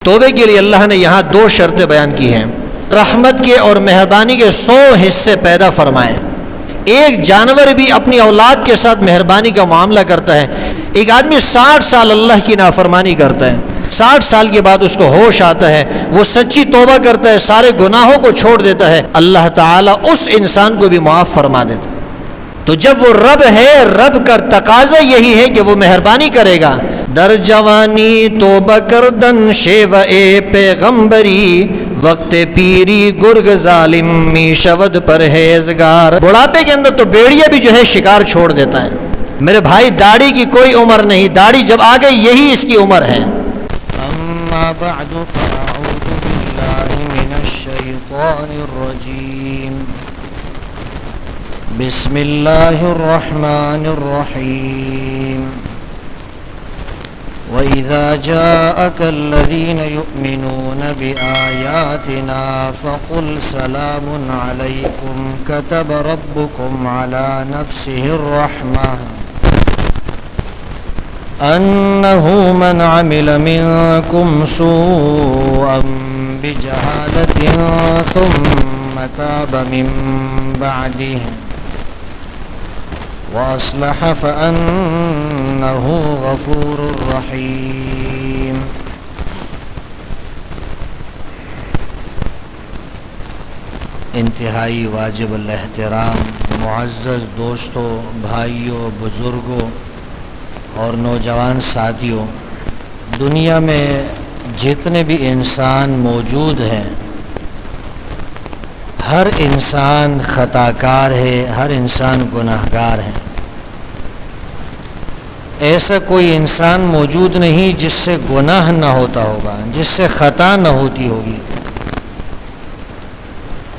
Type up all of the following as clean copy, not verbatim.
توبے کے لیے اللہ نے یہاں دو شرطیں بیان کی ہیں۔ رحمت کے اور مہربانی کے 100 حصے پیدا فرمائیں۔ ایک جانور بھی اپنی اولاد کے ساتھ مہربانی کا معاملہ کرتا ہے۔ ایک آدمی 60 سال اللہ کی نافرمانی کرتا ہے، 60 سال کے بعد اس کو ہوش آتا ہے، وہ سچی توبہ کرتا ہے، سارے گناہوں کو چھوڑ دیتا ہے، اللہ تعالیٰ اس انسان کو بھی معاف فرما دیتا ہے۔ تو جب وہ رب ہے، رب کا تقاضا یہی ہے کہ وہ مہربانی کرے گا۔ در جوانی توبہ کردن شیوہ پیغمبری، وقت پیری گرگ ظالم می شود پرہیزگار۔ بڑھاپے کے اندر تو بیڑیا بھی جو ہے شکار چھوڑ دیتا ہے۔ میرے بھائی داڑھی کی کوئی عمر نہیں، داڑھی جب آ گئی یہی اس کی عمر ہے۔ اما بعد فاعوذ باللہ من الشیطان الرجیم، بسم اللہ الرحمن الرحیم۔ وَإِذَا جَاءَكَ الَّذِينَ يُؤْمِنُونَ بِآيَاتِنَا فَقُلْ سَلَامٌ عَلَيْكُمْ كَتَبَ رَبُّكُمْ عَلَى نَفْسِهِ الرَّحْمَةَ أَنَّهُ مَنْ عَمِلَ مِنْكُمْ سُوءًا بِجَهَالَةٍ ثُمَّ تَابَ مِنْ بَعْدِهِ وَأَصْلَحَ فَأَنَّهُ غَفُورٌ رَحِيمٌ۔ انتہائی واجب الاحترام معزز دوستوں، بھائیوں، بزرگوں اور نوجوان ساتھیوں، دنیا میں جتنے بھی انسان موجود ہیں، ہر انسان خطا کار ہے، ہر انسان گناہ گار ہے۔ ایسا کوئی انسان موجود نہیں جس سے گناہ نہ ہوتا ہوگا، جس سے خطا نہ ہوتی ہوگی۔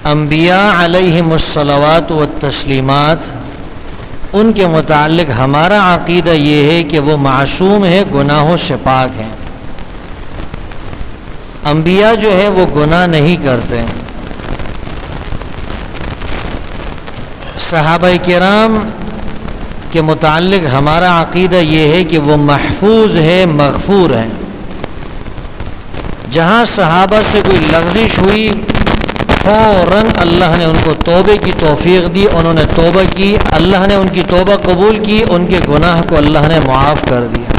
انبیاء علیہم الصلوات والتسلیمات، ان کے متعلق ہمارا عقیدہ یہ ہے کہ وہ معصوم ہے، گناہوں سے پاک ہیں۔ انبیاء جو ہے وہ گناہ نہیں کرتے۔ صحابہ کرام کے متعلق ہمارا عقیدہ یہ ہے کہ وہ محفوظ ہے، مغفور ہے۔ جہاں صحابہ سے کوئی لغزش ہوئی، فوراً اللہ نے ان کو توبے کی توفیق دی، انہوں نے توبہ کی، اللہ نے ان کی توبہ قبول کی، ان کے گناہ کو اللہ نے معاف کر دیا۔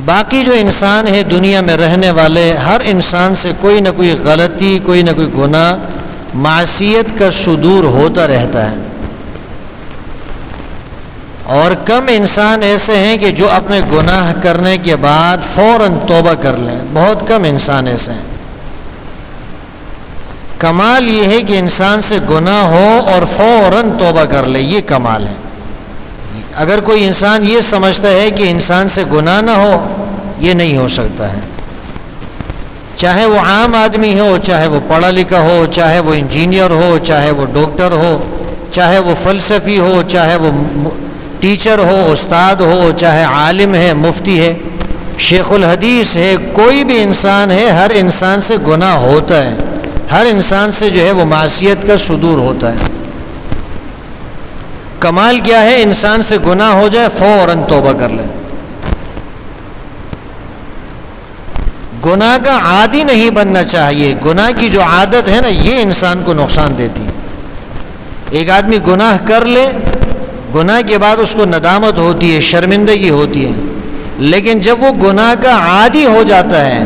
باقی جو انسان ہے دنیا میں رہنے والے، ہر انسان سے کوئی نہ کوئی غلطی، کوئی نہ کوئی گناہ، معصیت کا صدور ہوتا رہتا ہے۔ اور کم انسان ایسے ہیں کہ جو اپنے گناہ کرنے کے بعد فوراً توبہ کر لیں، بہت کم انسان ایسے ہیں۔ کمال یہ ہے کہ انسان سے گناہ ہو اور فوراً توبہ کر لے، یہ کمال ہے۔ اگر کوئی انسان یہ سمجھتا ہے کہ انسان سے گناہ نہ ہو، یہ نہیں ہو سکتا ہے۔ چاہے وہ عام آدمی ہو، چاہے وہ پڑھا لکھا ہو، چاہے وہ انجینئر ہو، چاہے وہ ڈاکٹر ہو، چاہے وہ فلسفی ہو، چاہے وہ ٹیچر ہو، استاد ہو، چاہے عالم ہے، مفتی ہے، شیخ الحدیث ہے، کوئی بھی انسان ہے، ہر انسان سے گناہ ہوتا ہے، ہر انسان سے جو ہے وہ معصیت کا صدور ہوتا ہے۔ کمال کیا ہے؟ انسان سے گناہ ہو جائے فوراً توبہ کر لے۔ گناہ کا عادی نہیں بننا چاہیے۔ گناہ کی جو عادت ہے نا، یہ انسان کو نقصان دیتی ہے۔ ایک آدمی گناہ کر لے، گناہ کے بعد اس کو ندامت ہوتی ہے، شرمندگی ہوتی ہے، لیکن جب وہ گناہ کا عادی ہو جاتا ہے،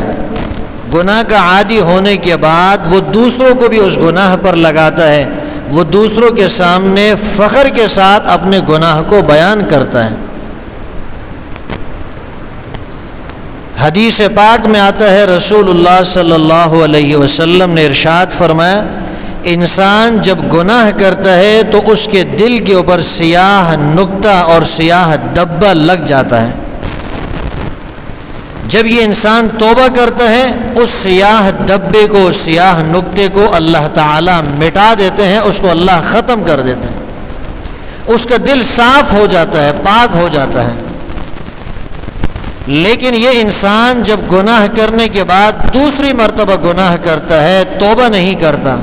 گناہ کا عادی ہونے کے بعد وہ دوسروں کو بھی اس گناہ پر لگاتا ہے، وہ دوسروں کے سامنے فخر کے ساتھ اپنے گناہ کو بیان کرتا ہے۔ حدیث پاک میں آتا ہے، رسول اللہ صلی اللہ علیہ وسلم نے ارشاد فرمایا، انسان جب گناہ کرتا ہے تو اس کے دل کے اوپر سیاہ نقطہ اور سیاہ دبا لگ جاتا ہے۔ جب یہ انسان توبہ کرتا ہے، اس سیاہ دبے کو، سیاہ نقطے کو اللہ تعالیٰ مٹا دیتے ہیں، اس کو اللہ ختم کر دیتے ہیں، اس کا دل صاف ہو جاتا ہے، پاک ہو جاتا ہے۔ لیکن یہ انسان جب گناہ کرنے کے بعد دوسری مرتبہ گناہ کرتا ہے، توبہ نہیں کرتا،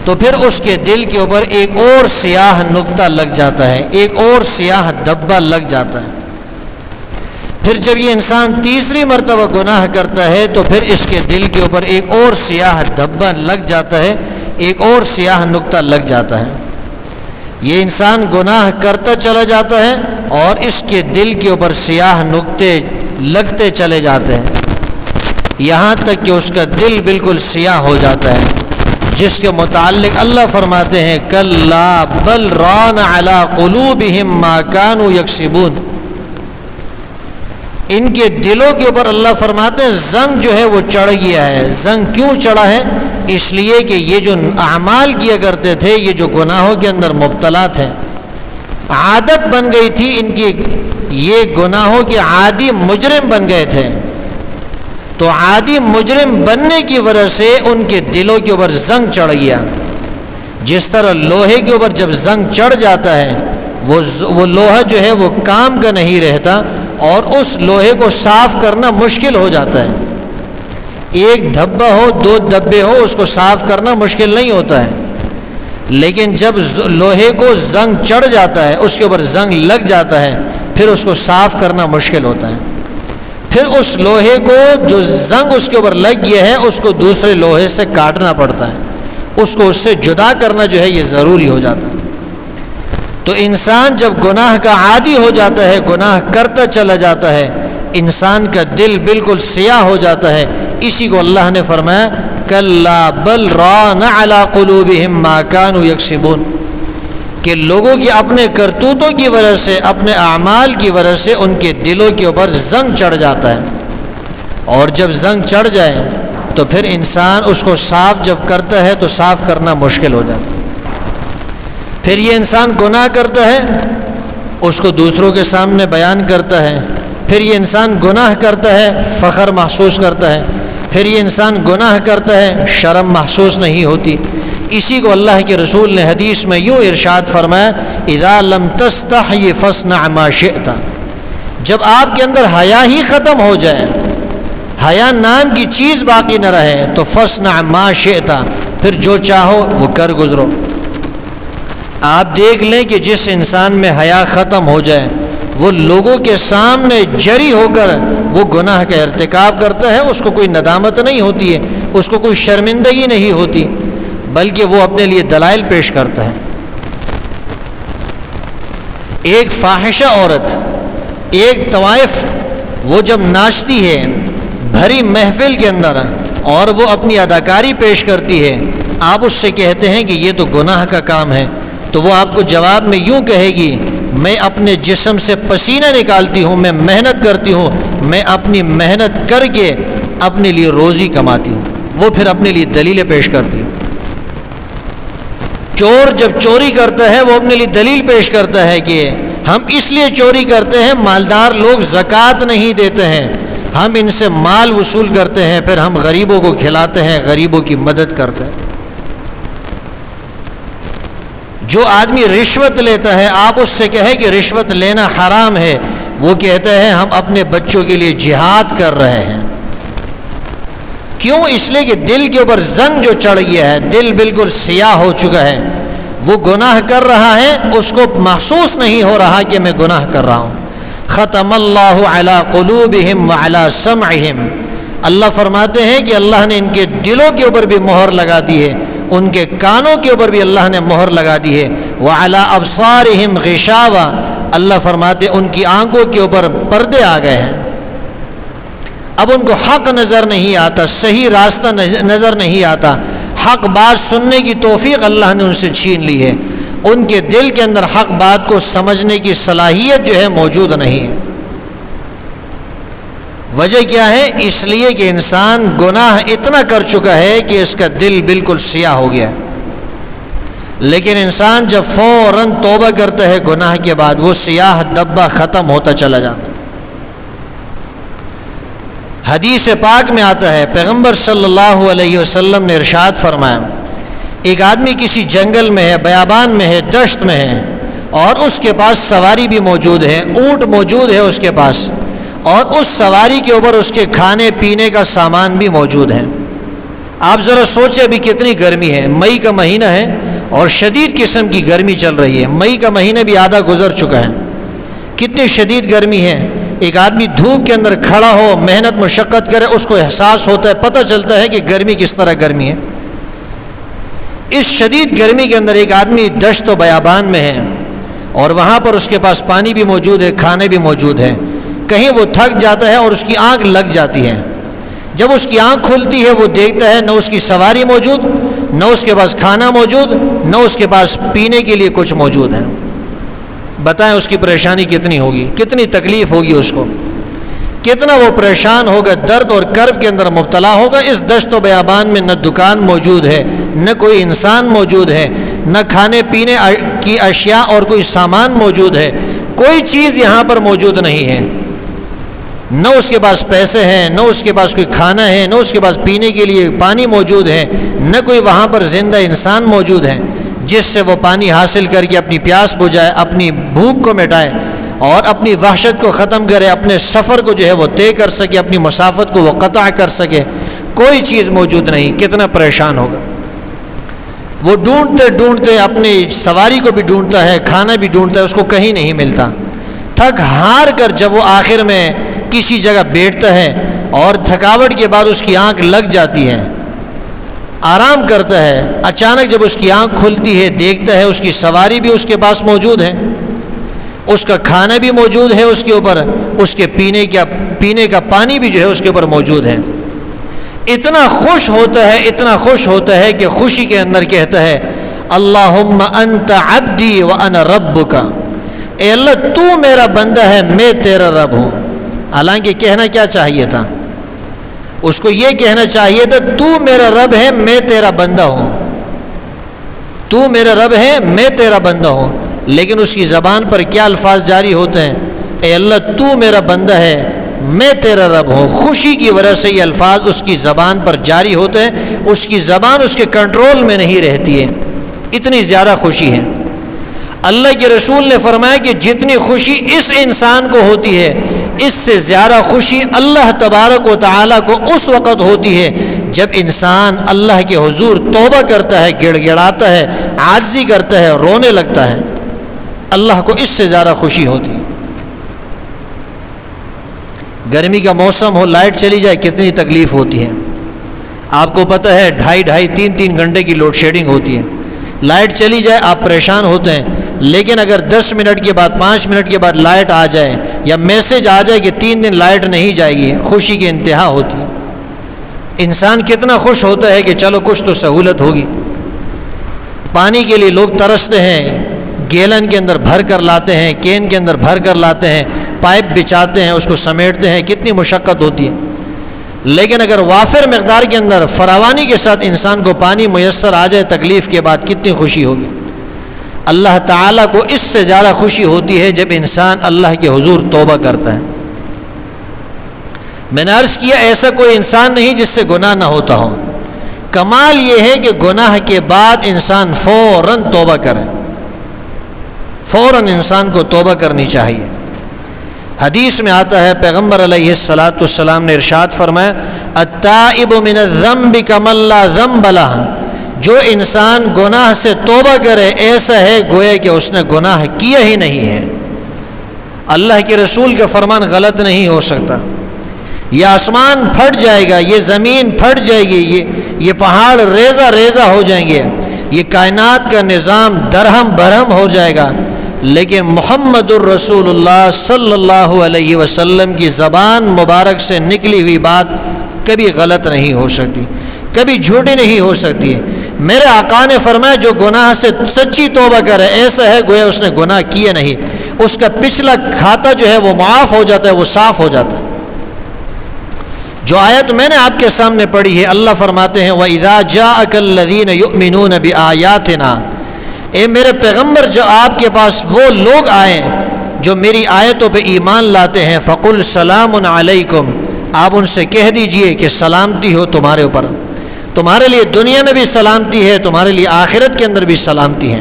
تو پھر اس کے دل کے اوپر ایک اور سیاہ نقطہ لگ جاتا ہے، ایک اور سیاہ دبا لگ جاتا ہے۔ پھر جب یہ انسان تیسری مرتبہ گناہ کرتا ہے تو پھر اس کے دل کے اوپر ایک اور سیاہ دھبا لگ جاتا ہے، ایک اور سیاہ نقطہ لگ جاتا ہے۔ یہ انسان گناہ کرتا چلا جاتا ہے اور اس کے دل کے اوپر سیاہ نقطے لگتے چلے جاتے ہیں، یہاں تک کہ اس کا دل بالکل سیاہ ہو جاتا ہے، جس کے متعلق اللہ فرماتے ہیں کلا بل ران علی قلوبہم ما کانوا یکسبون، ان کے دلوں کے اوپر اللہ فرماتے ہیں زنگ جو ہے وہ چڑھ گیا ہے۔ زنگ کیوں چڑھا ہے؟ اس لیے کہ یہ جو اعمال کیا کرتے تھے، یہ جو گناہوں کے اندر مبتلا تھے، عادت بن گئی تھی ان کی، یہ گناہوں کے عادی مجرم بن گئے تھے، تو عادی مجرم بننے کی وجہ سے ان کے دلوں کے اوپر زنگ چڑھ گیا۔ جس طرح لوہے کے اوپر جب زنگ چڑھ جاتا ہے وہ لوہا جو ہے وہ کام کا نہیں رہتا اور اس لوہے کو صاف کرنا مشکل ہو جاتا ہے۔ ایک دھبا ہو، دو دھبے ہو، اس کو صاف کرنا مشکل نہیں ہوتا ہے، لیکن جب لوہے کو زنگ چڑھ جاتا ہے، اس کے اوپر زنگ لگ جاتا ہے، پھر اس کو صاف کرنا مشکل ہوتا ہے۔ پھر اس لوہے کو جو زنگ اس کے اوپر لگ گیا ہے اس کو دوسرے لوہے سے کاٹنا پڑتا ہے، اس کو اس سے جدا کرنا جو ہے یہ ضروری ہو جاتا ہے۔ تو انسان جب گناہ کا عادی ہو جاتا ہے، گناہ کرتا چلا جاتا ہے، انسان کا دل بالکل سیاہ ہو جاتا ہے۔ اسی کو اللہ نے فرمایا کلا بل ران علی قلوبہم ما کانوا یکسبون، کہ لوگوں کی اپنے کرتوتوں کی وجہ سے، اپنے اعمال کی وجہ سے ان کے دلوں کے اوپر زنگ چڑھ جاتا ہے، اور جب زنگ چڑھ جائے تو پھر انسان اس کو صاف جب کرتا ہے تو صاف کرنا مشکل ہو جاتا ہے۔ پھر یہ انسان گناہ کرتا ہے، اس کو دوسروں کے سامنے بیان کرتا ہے، پھر یہ انسان گناہ کرتا ہے، فخر محسوس کرتا ہے، پھر یہ انسان گناہ کرتا ہے، شرم محسوس نہیں ہوتی۔ اسی کو اللہ کے رسول نے حدیث میں یوں ارشاد فرمایا اذا لم تستحی فاصنع ما شئت، جب آپ کے اندر حیا ہی ختم ہو جائے، حیا نام کی چیز باقی نہ رہے، تو فاصنع ما شئت، پھر جو چاہو وہ کر گزرو۔ آپ دیکھ لیں کہ جس انسان میں حیا ختم ہو جائے وہ لوگوں کے سامنے جری ہو کر وہ گناہ کا ارتکاب کرتا ہے، اس کو کوئی ندامت نہیں ہوتی ہے، اس کو کوئی شرمندگی نہیں ہوتی، بلکہ وہ اپنے لیے دلائل پیش کرتا ہے۔ ایک فاحشہ عورت، ایک طوائف، وہ جب ناچتی ہے بھری محفل کے اندر اور وہ اپنی اداکاری پیش کرتی ہے، آپ اس سے کہتے ہیں کہ یہ تو گناہ کا کام ہے، تو وہ آپ کو جواب میں یوں کہے گی میں اپنے جسم سے پسینہ نکالتی ہوں، میں محنت کرتی ہوں، میں اپنی محنت کر کے اپنے لیے روزی کماتی ہوں۔ وہ پھر اپنے لیے دلیلیں پیش کرتی ہے۔ چور جب چوری کرتا ہے وہ اپنے لیے دلیل پیش کرتا ہے کہ ہم اس لیے چوری کرتے ہیں، مالدار لوگ زکوٰۃ نہیں دیتے ہیں، ہم ان سے مال وصول کرتے ہیں، پھر ہم غریبوں کو کھلاتے ہیں، غریبوں کی مدد کرتے ہیں۔ جو آدمی رشوت لیتا ہے آپ اس سے کہے کہ رشوت لینا حرام ہے، وہ کہتا ہے ہم اپنے بچوں کے لیے جہاد کر رہے ہیں۔ کیوں؟ اس لیے کہ دل کے اوپر زنگ جو چڑھ گیا ہے، دل بالکل سیاہ ہو چکا ہے، وہ گناہ کر رہا ہے، اس کو محسوس نہیں ہو رہا کہ میں گناہ کر رہا ہوں۔ ختم اللہ علی قلوبہم وعلی سمعہم، اللہ فرماتے ہیں کہ اللہ نے ان کے دلوں کے اوپر بھی مہر لگا دی ہے، ان کے کانوں کے اوپر بھی اللہ نے مہر لگا دی ہے، وعلی ابصارہم غشاوہ، اللہ فرماتے ان کی آنکھوں کے اوپر پردے آ گئے ہیں، اب ان کو حق نظر نہیں آتا، صحیح راستہ نظر نہیں آتا، حق بات سننے کی توفیق اللہ نے ان سے چھین لی ہے، ان کے دل کے اندر حق بات کو سمجھنے کی صلاحیت جو ہے موجود نہیں ہے۔ وجہ کیا ہے؟ اس لیے کہ انسان گناہ اتنا کر چکا ہے کہ اس کا دل بالکل سیاہ ہو گیا ہے۔ لیکن انسان جب فوراً توبہ کرتا ہے گناہ کے بعد، وہ سیاہ دبا ختم ہوتا چلا جاتا ہے۔ حدیث پاک میں آتا ہے، پیغمبر صلی اللہ علیہ وسلم نے ارشاد فرمایا، ایک آدمی کسی جنگل میں ہے، بیابان میں ہے، دشت میں ہے، اور اس کے پاس سواری بھی موجود ہے، اونٹ موجود ہے اس کے پاس، اور اس سواری کے اوپر اس کے کھانے پینے کا سامان بھی موجود ہے۔ آپ ذرا سوچیں ابھی کتنی گرمی ہے، مئی کا مہینہ ہے اور شدید قسم کی گرمی چل رہی ہے، مئی کا مہینہ بھی آدھا گزر چکا ہے، کتنی شدید گرمی ہے، ایک آدمی دھوپ کے اندر کھڑا ہو، محنت مشقت کرے، اس کو احساس ہوتا ہے، پتہ چلتا ہے کہ گرمی کس طرح گرمی ہے۔ اس شدید گرمی کے اندر ایک آدمی دشت و بیابان میں ہے اور وہاں پر اس کے پاس پانی بھی موجود ہے، کھانے بھی موجود ہے، کہیں وہ تھک جاتا ہے اور اس کی آنکھ لگ جاتی ہے۔ جب اس کی آنکھ کھلتی ہے وہ دیکھتا ہے نہ اس کی سواری موجود، نہ اس کے پاس کھانا موجود، نہ اس کے پاس پینے کے لیے کچھ موجود ہے۔ بتائیں اس کی پریشانی کتنی ہوگی، کتنی تکلیف ہوگی اس کو، کتنا وہ پریشان ہوگا، درد اور کرب کے اندر مبتلا ہوگا۔ اس دشت و بیابان میں نہ دکان موجود ہے، نہ کوئی انسان موجود ہے، نہ کھانے پینے کی اشیاء اور کوئی سامان موجود ہے، کوئی چیز یہاں پر موجود نہیں ہے۔ نہ اس کے پاس پیسے ہیں، نہ اس کے پاس کوئی کھانا ہے، نہ اس کے پاس پینے کے لیے پانی موجود ہے، نہ کوئی وہاں پر زندہ انسان موجود ہے جس سے وہ پانی حاصل کر کے اپنی پیاس بجھائے، اپنی بھوک کو مٹائے اور اپنی وحشت کو ختم کرے، اپنے سفر کو جو ہے وہ طے کر سکے، اپنی مسافت کو وہ قطع کر سکے۔ کوئی چیز موجود نہیں، کتنا پریشان ہوگا وہ۔ ڈھونڈتے ڈھونڈتے اپنی سواری کو بھی ڈھونڈتا ہے، کھانا بھی ڈھونڈتا ہے، اس کو کہیں نہیں ملتا۔ تھک ہار کر جب وہ آخر میں کسی جگہ بیٹھتا ہے اور تھکاوٹ کے بعد اس کی آنکھ لگ جاتی ہے، آرام کرتا ہے، اچانک جب اس کی آنکھ کھلتی ہے دیکھتا ہے اس کی سواری بھی اس کے پاس موجود ہے، اس کا کھانا بھی موجود ہے اس کے اوپر، اس کے پینے کا پانی بھی جو ہے اس کے اوپر موجود ہے۔ اتنا خوش ہوتا ہے، اتنا خوش ہوتا ہے کہ خوشی کے اندر کہتا ہے اللہم انت عبدی وانا ربک، اے اللہ تو میرا بندہ ہے، میں تیرا رب ہوں۔ حالانکہ کہنا کیا چاہیے تھا؟ اس کو یہ کہنا چاہیے تھا تو میرا رب ہے، میں تیرا بندہ ہوں، تو میرا رب ہے، میں تیرا بندہ ہوں۔ لیکن اس کی زبان پر کیا الفاظ جاری ہوتے ہیں؟ اے اللہ تو میرا بندہ ہے، میں تیرا رب ہوں۔ خوشی کی وجہ سے یہ الفاظ اس کی زبان پر جاری ہوتے ہیں، اس کی زبان اس کے کنٹرول میں نہیں رہتی ہے، اتنی زیادہ خوشی ہے۔ اللہ کے رسول نے فرمایا کہ جتنی خوشی اس انسان کو ہوتی ہے، اس سے زیادہ خوشی اللہ تبارک و تعالیٰ کو اس وقت ہوتی ہے جب انسان اللہ کے حضور توبہ کرتا ہے، گڑ گڑاتا ہے، عاجزی کرتا ہے، رونے لگتا ہے۔ اللہ کو اس سے زیادہ خوشی ہوتی ہے۔ گرمی کا موسم ہو، لائٹ چلی جائے کتنی تکلیف ہوتی ہے۔ آپ کو پتہ ہے 2.5-3 گھنٹے کی لوڈ شیڈنگ ہوتی ہے۔ لائٹ چلی جائے آپ پریشان ہوتے ہیں، لیکن اگر 10 منٹ کے بعد 5 منٹ کے بعد لائٹ آ جائے یا میسج آ جائے کہ 3 دن لائٹ نہیں جائے گی، خوشی کی انتہا ہوتی ہے۔ انسان کتنا خوش ہوتا ہے کہ چلو کچھ تو سہولت ہوگی۔ پانی کے لیے لوگ ترستے ہیں، گیلن کے اندر بھر کر لاتے ہیں، کین کے اندر بھر کر لاتے ہیں، پائپ بچھاتے ہیں، اس کو سمیٹتے ہیں، کتنی مشقت ہوتی ہے۔ لیکن اگر وافر مقدار کے اندر فراوانی کے ساتھ انسان کو پانی میسر آ جائے تکلیف کے بعد، کتنی خوشی ہوگی۔ اللہ تعالیٰ کو اس سے زیادہ خوشی ہوتی ہے جب انسان اللہ کے حضور توبہ کرتا ہے۔ میں نے عرض کیا ایسا کوئی انسان نہیں جس سے گناہ نہ ہوتا ہو، کمال یہ ہے کہ گناہ کے بعد انسان فوراً توبہ کرے، فوراً انسان کو توبہ کرنی چاہیے۔ حدیث میں آتا ہے پیغمبر علیہ الصلاۃ والسلام نے ارشاد فرمایا التائب من الذنب کمن لا ذنب لہ، جو انسان گناہ سے توبہ کرے ایسا ہے گویا کہ اس نے گناہ کیا ہی نہیں ہے۔ اللہ کے رسول کا فرمان غلط نہیں ہو سکتا۔ یہ آسمان پھٹ جائے گا، یہ زمین پھٹ جائے گی، یہ پہاڑ ریزہ ریزہ ہو جائیں گے، یہ کائنات کا نظام درہم برہم ہو جائے گا، لیکن محمد الرسول اللہ صلی اللہ علیہ وسلم کی زبان مبارک سے نکلی ہوئی بات کبھی غلط نہیں ہو سکتی، کبھی جھوٹی نہیں ہو سکتی۔ میرے آقا نے فرمایا جو گناہ سے سچی توبہ کرے ایسا ہے گویا اس نے گناہ کیے نہیں، اس کا پچھلا کھاتا جو ہے وہ معاف ہو جاتا ہے، وہ صاف ہو جاتا ہے۔ جو آیت میں نے آپ کے سامنے پڑھی ہے، اللہ فرماتے ہیں وَإِذَا جَاءَكَ الَّذِينَ يُؤْمِنُونَ بِآيَاتِنَا، اے میرے پیغمبر جو آپ کے پاس وہ لوگ آئیں جو میری آیتوں پہ ایمان لاتے ہیں، فَقُلْ سَلَامٌ عَلَيْكُمْ، آپ ان سے کہہ دیجئے کہ سلامتی ہو تمہارے اوپر، تمہارے لیے دنیا میں بھی سلامتی ہے، تمہارے لیے آخرت کے اندر بھی سلامتی ہے۔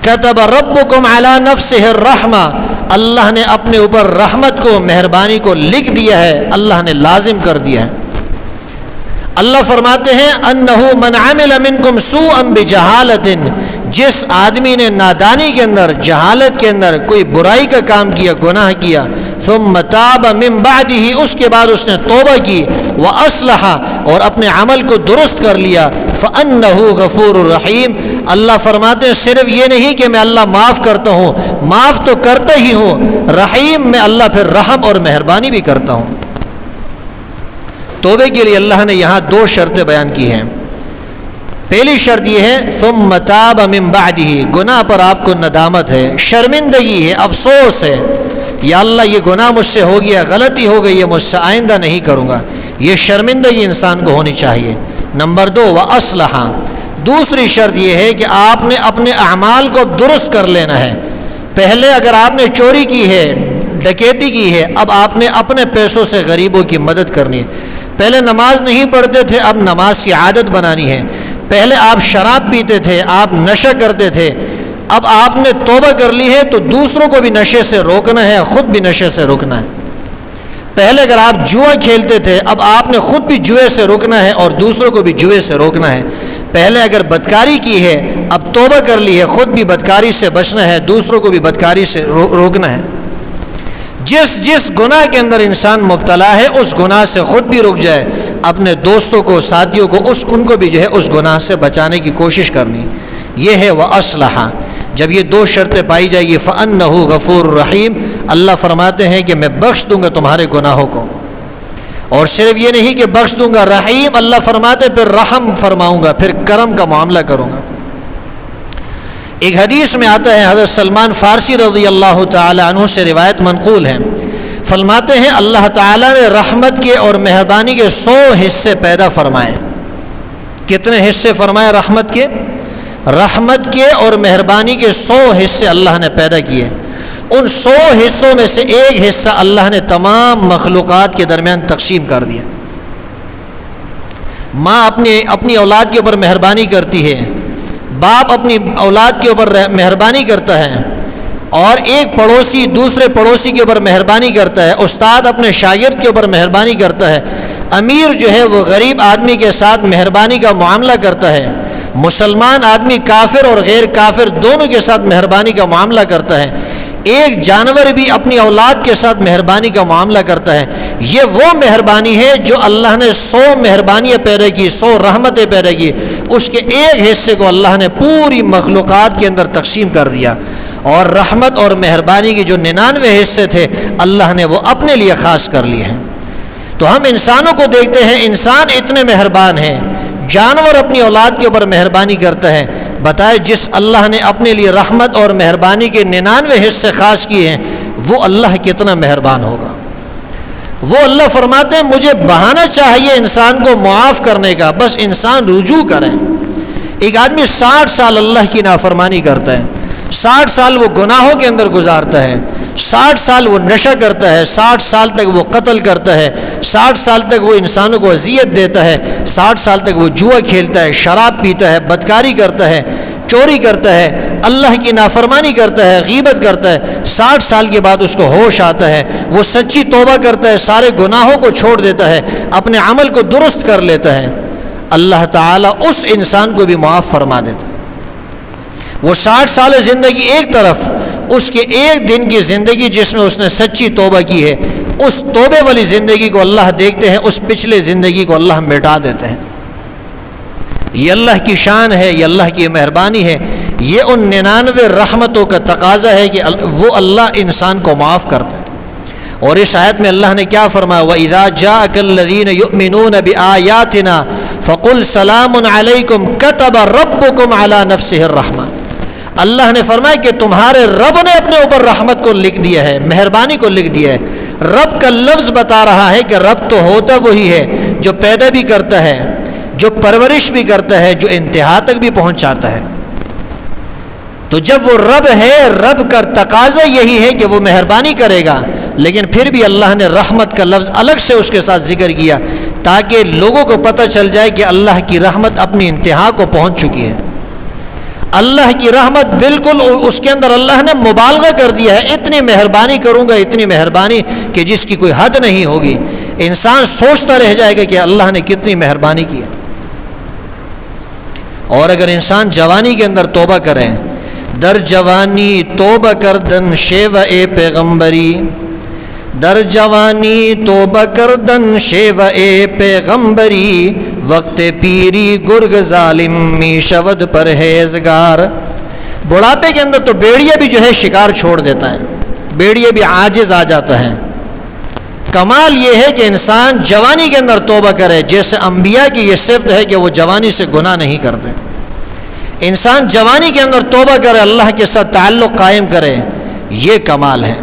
كتب ربكم على نفسه الرحمة، اللہ نے اپنے اوپر رحمت کو، مہربانی کو لکھ دیا ہے، اللہ نے لازم کر دیا ہے۔ اللہ فرماتے ہیں انہ من عمل منکم سوءا بجہالۃ، جس آدمی نے نادانی کے اندر، جہالت کے اندر کوئی برائی کا کام کیا، گناہ کیا، ثم تاب من بعدہ، اس کے بعد اس نے توبہ کی، واصلح، اور اپنے عمل کو درست کر لیا، فانہ غفور الرحیم، اللہ فرماتے ہیں صرف یہ نہیں کہ میں اللہ معاف کرتا ہوں، معاف تو کرتا ہی ہوں، رحیم میں اللہ پھر رحم اور مہربانی بھی کرتا ہوں۔ توبے کے لیے اللہ نے یہاں دو شرطیں بیان کی ہیں۔ پہلی شرط یہ ہے ثم تاب من بعدہ، گناہ پر آپ کو ندامت ہے، شرمندگی ہے، افسوس ہے، یا اللہ یہ گناہ مجھ سے ہو گیا، غلطی ہو گئی ہے، مجھ سے آئندہ نہیں کروں گا، یہ شرمندگی انسان کو ہونی چاہیے۔ نمبر دو واصلح، دوسری شرط یہ ہے کہ آپ نے اپنے اعمال کو درست کر لینا ہے۔ پہلے اگر آپ نے چوری کی ہے، ڈکیتی کی ہے، اب آپ نے اپنے پیسوں سے غریبوں کی مدد کرنی ہے۔ پہلے نماز نہیں پڑھتے تھے، اب نماز کی عادت بنانی ہے۔ پہلے آپ شراب پیتے تھے، آپ نشہ کرتے تھے، اب آپ نے توبہ کر لی ہے تو دوسروں کو بھی نشے سے روکنا ہے، خود بھی نشے سے روکنا ہے۔ پہلے اگر آپ جوا کھیلتے تھے، اب آپ نے خود بھی جوئے سے روکنا ہے اور دوسروں کو بھی جوئے سے روکنا ہے۔ پہلے اگر بدکاری کی ہے، اب توبہ کر لی ہے، خود بھی بدکاری سے بچنا ہے، دوسروں کو بھی بدکاری سے روکنا ہے۔ جس گناہ کے اندر انسان مبتلا ہے، اس گناہ سے خود بھی رک جائے، اپنے دوستوں کو، ساتھیوں کو، ان کو بھی جو ہے اس گناہ سے بچانے کی کوشش کرنی، یہ ہے وَأَصْلَحَ۔ جب یہ دو شرطیں پائی جائے گی فَأَنَّهُ غَفُورٌ رَحِيمٌ، اللہ فرماتے ہیں کہ میں بخش دوں گا تمہارے گناہوں کو، اور صرف یہ نہیں کہ بخش دوں گا، رحیم، اللہ فرماتے پھر رحم فرماؤں گا، پھر کرم کا معاملہ کروں گا۔ ایک حدیث میں آتا ہے، حضرت سلمان فارسی رضی اللہ تعالی عنہ سے روایت منقول ہے، فرماتے ہیں اللہ تعالیٰ نے رحمت کے اور مہربانی کے 100 حصے پیدا فرمائے۔ کتنے حصے فرمائے رحمت کے؟ رحمت کے اور مہربانی کے 100 حصے اللہ نے پیدا کیے۔ ان 100 حصوں میں سے ایک حصہ اللہ نے تمام مخلوقات کے درمیان تقسیم کر دیا۔ ماں اپنی اولاد کے اوپر مہربانی کرتی ہے، باپ اپنی اولاد کے اوپر مہربانی کرتا ہے، اور ایک پڑوسی دوسرے پڑوسی کے اوپر مہربانی کرتا ہے، استاد اپنے شاگرد کے اوپر مہربانی کرتا ہے، امیر جو ہے وہ غریب آدمی کے ساتھ مہربانی کا معاملہ کرتا ہے، مسلمان آدمی کافر اور غیر کافر دونوں کے ساتھ مہربانی کا معاملہ کرتا ہے، ایک جانور بھی اپنی اولاد کے ساتھ مہربانی کا معاملہ کرتا ہے۔ یہ وہ مہربانی ہے جو اللہ نے 100 مہربانیاں پیدا کی، 100 رحمتیں پیدا کی، اس کے ایک حصے کو اللہ نے پوری مخلوقات کے اندر تقسیم کر دیا، اور رحمت اور مہربانی کے جو 99 حصے تھے اللہ نے وہ اپنے لیے خاص کر لیے ہیں۔ تو ہم انسانوں کو دیکھتے ہیں، انسان اتنے مہربان ہیں، جانور اپنی اولاد کے اوپر مہربانی کرتا ہے، بتائے جس اللہ نے اپنے لیے رحمت اور مہربانی کے 99 حصے خاص کیے ہیں، وہ اللہ کتنا مہربان ہوگا۔ وہ اللہ فرماتے ہیں مجھے بہانہ چاہیے انسان کو معاف کرنے کا، بس انسان رجوع کریں۔ ایک آدمی 60 سال اللہ کی نافرمانی کرتا ہے، 60 سال وہ گناہوں کے اندر گزارتا ہے، 60 سال وہ نشہ کرتا ہے، 60 سال تک وہ قتل کرتا ہے، 60 سال تک وہ انسانوں کو اذیت دیتا ہے، 60 سال تک وہ جوا کھیلتا ہے، شراب پیتا ہے، بدکاری کرتا ہے، چوری کرتا ہے، اللہ کی نافرمانی کرتا ہے، غیبت کرتا ہے۔ 60 سال کے بعد اس کو ہوش آتا ہے، وہ سچی توبہ کرتا ہے، سارے گناہوں کو چھوڑ دیتا ہے، اپنے عمل کو درست کر لیتا ہے، اللہ تعالیٰ اس انسان کو بھی معاف فرما دیتا ہے۔ وہ 60 سال زندگی ایک طرف، اس کے ایک دن کی زندگی جس میں اس نے سچی توبہ کی ہے، اس توبے والی زندگی کو اللہ دیکھتے ہیں، اس پچھلے زندگی کو اللہ مٹا دیتے ہیں۔ یہ اللہ کی شان ہے، یہ اللہ کی مہربانی ہے، یہ ان 99 رحمتوں کا تقاضا ہے کہ وہ اللہ انسان کو معاف کرتا ہے۔ اور اس آیت میں اللہ نے کیا فرمایا، وَإِذَا جَاءَكَ الَّذِينَ يُؤْمِنُونَ بِآيَاتِنَا فَقُلْ سَلَامٌ عَلَيْكُمْ كَتَبَ رَبُّكُمْ عَلَى نَفْسِهِ الرَّحْمَةَ۔ اللہ نے فرمایا کہ تمہارے رب نے اپنے اوپر رحمت کو لکھ دیا ہے، مہربانی کو لکھ دیا ہے۔ رب کا لفظ بتا رہا ہے کہ رب تو ہوتا وہی ہے جو پیدا بھی کرتا ہے، جو پرورش بھی کرتا ہے، جو انتہا تک بھی پہنچاتا ہے۔ تو جب وہ رب ہے، رب کا تقاضا یہی ہے کہ وہ مہربانی کرے گا، لیکن پھر بھی اللہ نے رحمت کا لفظ الگ سے اس کے ساتھ ذکر کیا تاکہ لوگوں کو پتہ چل جائے کہ اللہ کی رحمت اپنی انتہا کو پہنچ چکی ہے۔ اللہ کی رحمت بالکل اس کے اندر اللہ نے مبالغہ کر دیا ہے، اتنی مہربانی کروں گا، اتنی مہربانی کہ جس کی کوئی حد نہیں ہوگی۔ انسان سوچتا رہ جائے گا کہ اللہ نے کتنی مہربانی کی۔ اور اگر انسان جوانی کے اندر توبہ کریں، در جوانی توبہ کردن شیوہ اے پیغمبری، در جوانی توبہ کردن شیو اے پیغمبری، وقت پیری گرگ ظالم می شود پرہیزگار۔ بڑھاپے کے اندر تو بیڑیا بھی جو ہے شکار چھوڑ دیتا ہے، بیڑیا بھی عاجز آ جاتا ہے۔ کمال یہ ہے کہ انسان جوانی کے اندر توبہ کرے، جیسے انبیاء کی یہ صفت ہے کہ وہ جوانی سے گناہ نہیں کرتے۔ انسان جوانی کے اندر توبہ کرے، اللہ کے ساتھ تعلق قائم کرے، یہ کمال ہے۔